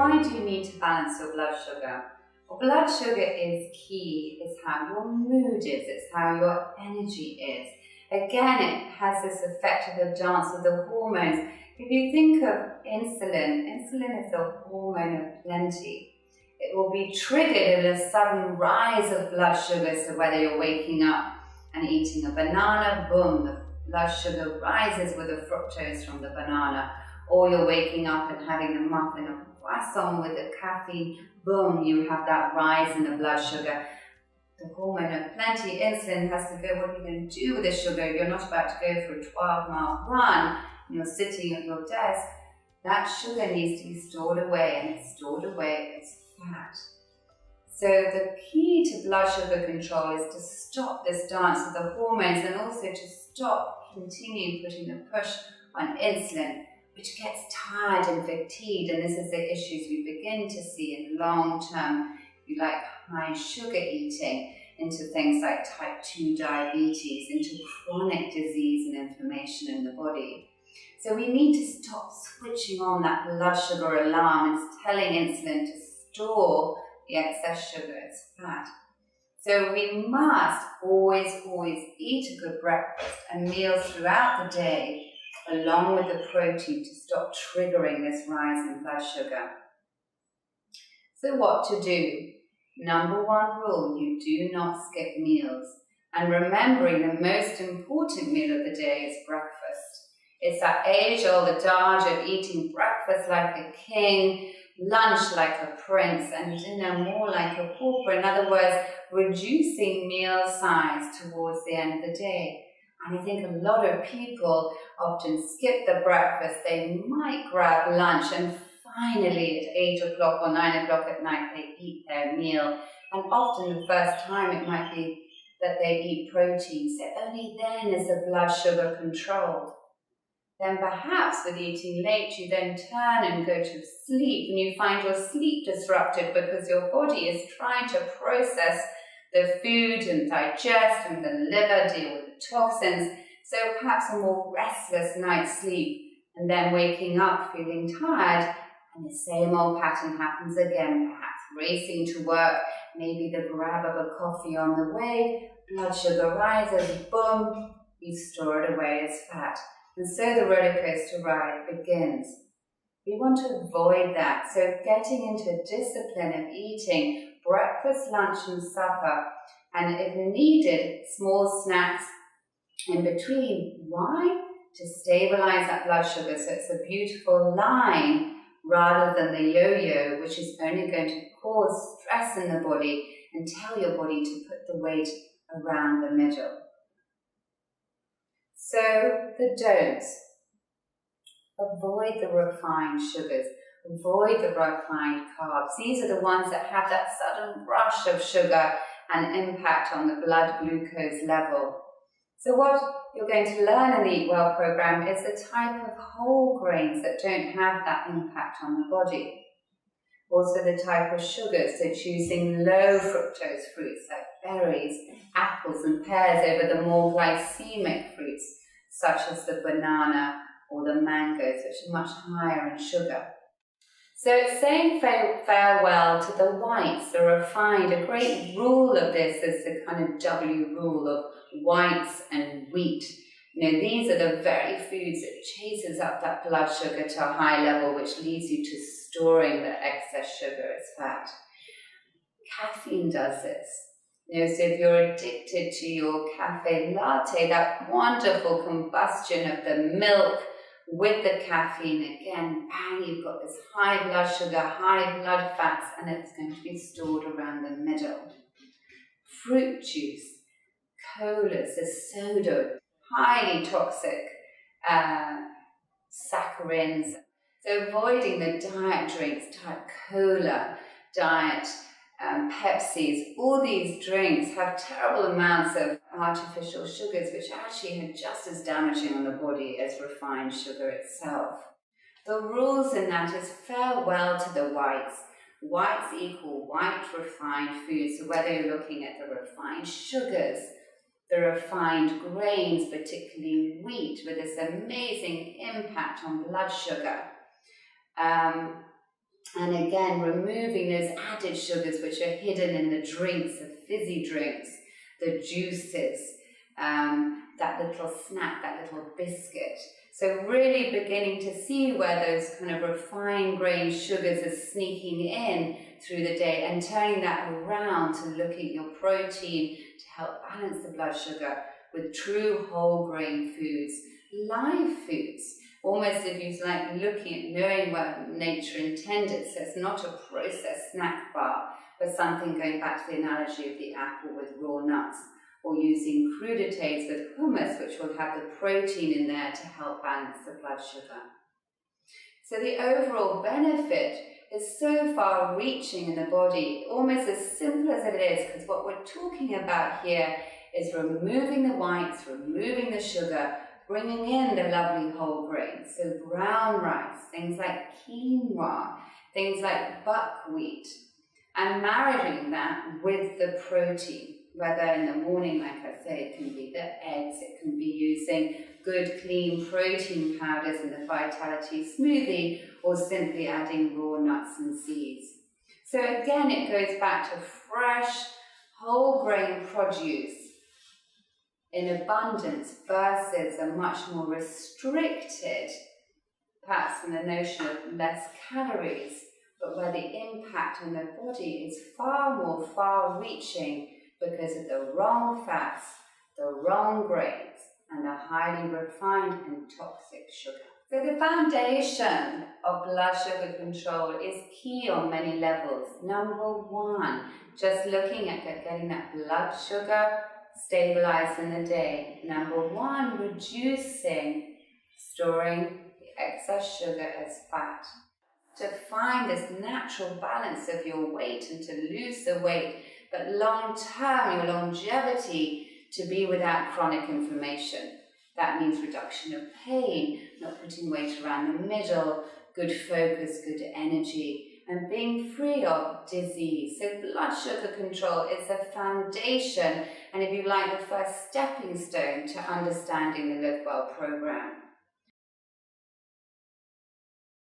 why do you need to balance your blood sugar? Well, blood sugar is key. It's how your mood is. It's how your energy is. Again, it has this effect of the dance of the hormones. If you think of insulin, insulin is a hormone of plenty. It will be triggered at a sudden rise of blood sugar. So whether you're waking up and eating a banana, boom, the blood sugar rises with the fructose from the banana. Or you're waking up and having a muffin or croissant with the caffeine, boom, you have that rise in the blood sugar. The hormone of plenty, insulin, has to go, what are you going to do with the sugar? You're not about to go for a 12-mile run, and you're sitting at your desk. That sugar needs to be stored away, and it's stored away as fat. So the key to blood sugar control is to stop this dance of the hormones, and also to stop continue putting the push on insulin, which gets tired and fatigued, and this is the issues we begin to see in long-term, you like high sugar eating, into things like type 2 diabetes, into chronic disease and inflammation in the body. So we need to stop switching on that blood sugar alarm and telling insulin to store the excess sugar as fat. So we must always eat a good breakfast and meals throughout the day, along with the protein, to stop triggering this rise in blood sugar. So what to do? Number one rule, you do not skip meals. And remembering the most important meal of the day is breakfast. It's that age-old adage of eating breakfast like a king, lunch like a prince, and dinner more like a pauper. In other words, reducing meal size towards the end of the day. And I think a lot of people often skip the breakfast. They might grab lunch, and finally at 8 o'clock or 9 o'clock at night they eat their meal. And often the first time it might be that they eat protein. So only then is the blood sugar controlled. Then perhaps with eating late, you then turn and go to sleep, and you find your sleep disrupted because your body is trying to process the food and digest, and the liver deal with the toxins. So perhaps a more restless night's sleep, and then waking up feeling tired, and the same old pattern happens again, perhaps racing to work, maybe the grab of a coffee on the way, blood sugar rises, boom, you store it away as fat. And so the roller coaster ride begins. We want to avoid that, so getting into a discipline of eating breakfast, lunch and supper, and if needed, small snacks in between. Why? To stabilize that blood sugar, so it's a beautiful line rather than the yo-yo, which is only going to cause stress in the body and tell your body to put the weight around the middle. So the don'ts. Avoid the refined sugars. Avoid the refined carbs. These are the ones that have that sudden rush of sugar and impact on the blood glucose level. So what you're going to learn in the Eat Well program is the type of whole grains that don't have that impact on the body. Also the type of sugars, so choosing low fructose fruits like berries, apples and pears over the more glycemic fruits such as the banana or the mangoes, which are much higher in sugar. So it's saying farewell to the whites, the refined. A great rule of this is the kind of W rule of whites and wheat. You know, these are the very foods that chases up that blood sugar to a high level, which leads you to storing the excess sugar as fat. Caffeine does this. You know, so if you're addicted to your cafe latte, that wonderful combustion of the milk with the caffeine, again, bang, you've got this high blood sugar, high blood fats, and it's going to be stored around the middle. Fruit juice, colas, the soda, highly toxic saccharins. So avoiding the diet drinks, diet cola, diet Pepsis, all these drinks have terrible amounts of artificial sugars which actually are just as damaging on the body as refined sugar itself. The rules in that is farewell to the whites. Whites equal white refined foods, so whether you're looking at the refined sugars, the refined grains, particularly wheat, with this amazing impact on blood sugar, And again, removing those added sugars which are hidden in the drinks, the fizzy drinks, the juices, that little snack, that little biscuit. So really beginning to see where those kind of refined grain sugars are sneaking in through the day and turning that around to look at your protein to help balance the blood sugar with true whole grain foods, live foods. Almost if you like looking at knowing what nature intended, so it's not a processed snack bar, but something going back to the analogy of the apple with raw nuts, or using crudités with hummus, which will have the protein in there to help balance the blood sugar. So the overall benefit is so far reaching in the body, almost as simple as it is, because what we're talking about here is removing the whites, removing the sugar, bringing in the lovely whole grains, so brown rice, things like quinoa, things like buckwheat, and marrying that with the protein, whether in the morning, like I say, it can be the eggs, it can be using good clean protein powders in the Vitality smoothie, or simply adding raw nuts and seeds. So again, it goes back to fresh, whole grain produce in abundance versus a much more restricted, perhaps in the notion of less calories, but where the impact on the body is far more far-reaching because of the wrong fats, the wrong grains, and the highly refined and toxic sugar. So the foundation of blood sugar control is key on many levels. Number one, just looking at getting that blood sugar stabilized in the day. Number one, reducing storing the excess sugar as fat. To find this natural balance of your weight and to lose the weight, but long term, your longevity to be without chronic inflammation. That means reduction of pain, not putting weight around the middle, good focus, good energy, and being free of disease. So blood sugar control is the foundation, and if you like, the first stepping stone to understanding the Live Well program.